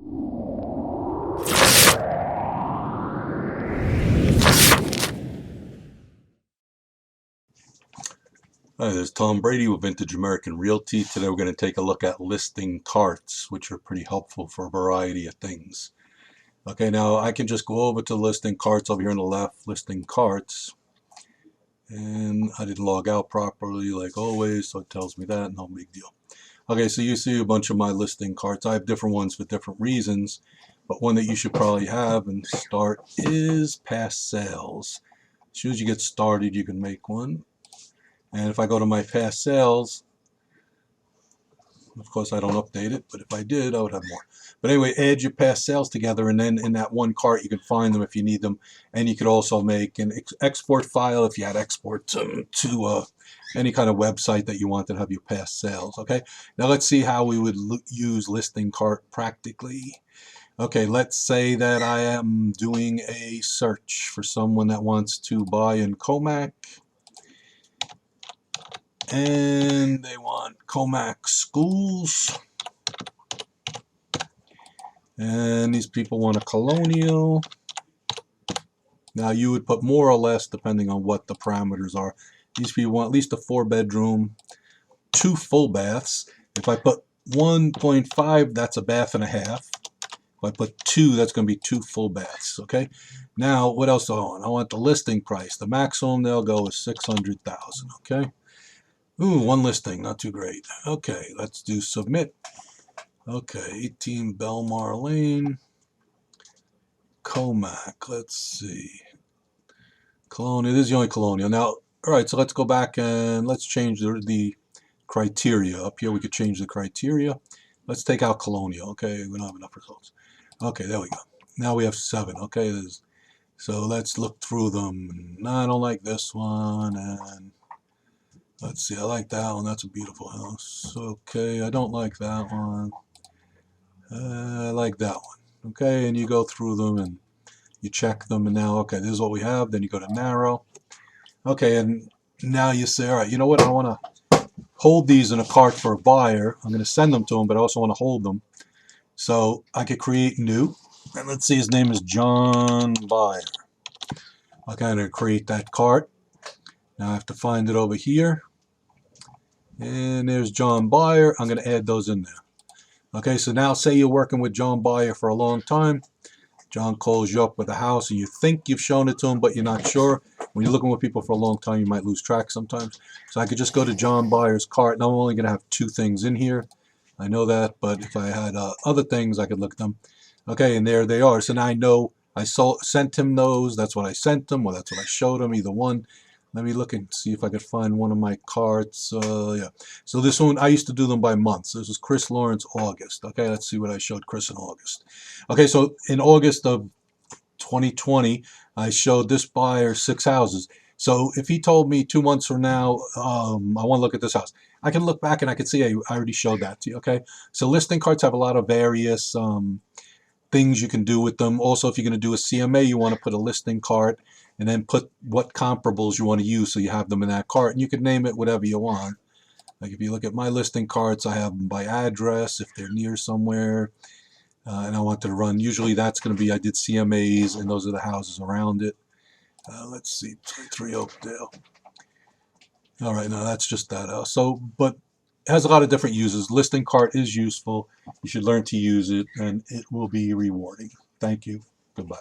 Hi, this is Tom Brady with Vintage American Realty. Today we're going to take a look at listing carts, which are pretty helpful for a variety of things. Okay, now I can just go over to listing carts over here on the left, listing carts. And I didn't log out properly like always, so it tells me that, no big deal. Okay, so you see a bunch of my listing carts. I have different ones for different reasons, but one that you should probably have and start is past sales. As soon as you get started, you can make one. And if I go to my past sales, of course I don't update it, but if I did, I would have more. But anyway, add your past sales together, and then in that one cart you can find them if you need them. And you could also make an export file if you had export to any kind of website that you want to have your past sales. Okay, now let's see how we would use listing cart practically. Okay, let's say that I am doing a search for someone that wants to buy in Commack. And they want Commack schools. And these people want a colonial. Now you would put more or less depending on what the parameters are. These people want at least a 4-bedroom, 2 full baths. If I put 1.5, that's a bath and a half. If I put 2, that's going to be 2 full baths. Okay. Now what else do I want? I want the listing price. The maximum they'll go is $600,000. Okay. Ooh, one listing, not too great. Okay, let's do submit. Okay, 18 Belmar Lane, Commack. Let's see. Colonial, this is the only colonial. Now, all right, so let's go back and let's change the criteria. Up here, we could change the criteria. Let's take out colonial. Okay, we don't have enough results. Okay, there we go. Now we have 7. Okay, so let's look through them. No, I don't like this one, and let's see, I like that one. That's a beautiful house. Okay, I don't like that one. I like that one. Okay, and you go through them and you check them, and now, okay, this is what we have. Then you go to narrow. Okay, and now you say, all right, you know what? I want to hold these in a cart for a buyer. I'm going to send them to them, but I also want to hold them. So I could create new. And let's see, his name is John Buyer. I'm going to create that cart. Now I have to find it over here. And there's John Buyer. I'm going to add those in there. Okay, so now say you're working with John Buyer for a long time. John calls you up with a house and you think you've shown it to him, but you're not sure. When you're looking with people for a long time, you might lose track sometimes. So I could just go to John Buyer's cart. Now I'm only going to have 2 things in here. I know that, but if I had other things, I could look at them. Okay, and there they are. So now I know I sent him those. That's what I sent him, or that's what I showed him, either one. Let me look and see if I could find one of my carts. Yeah. So this one, I used to do them by months. This is Chris Lawrence, August. Okay, let's see what I showed Chris in August. Okay, so in August of 2020, I showed this buyer 6 houses. So if he told me 2 months from now, I want to look at this house, I can look back and I can see I already showed that to you. Okay, so listing carts have a lot of various things you can do with them. Also, if you're going to do a CMA, you want to put a listing cart and then put what comparables you want to use so you have them in that cart, and you can name it whatever you want. Like if you look at my listing carts, I have them by address if they're near somewhere, and I want to run. Usually that's going to be, I did CMAs and those are the houses around it. Let's see, 3 Oakdale. All right, now that's just that house. So, but it has a lot of different uses. Listing cart is useful. You should learn to use it, and it will be rewarding. Thank you. Goodbye.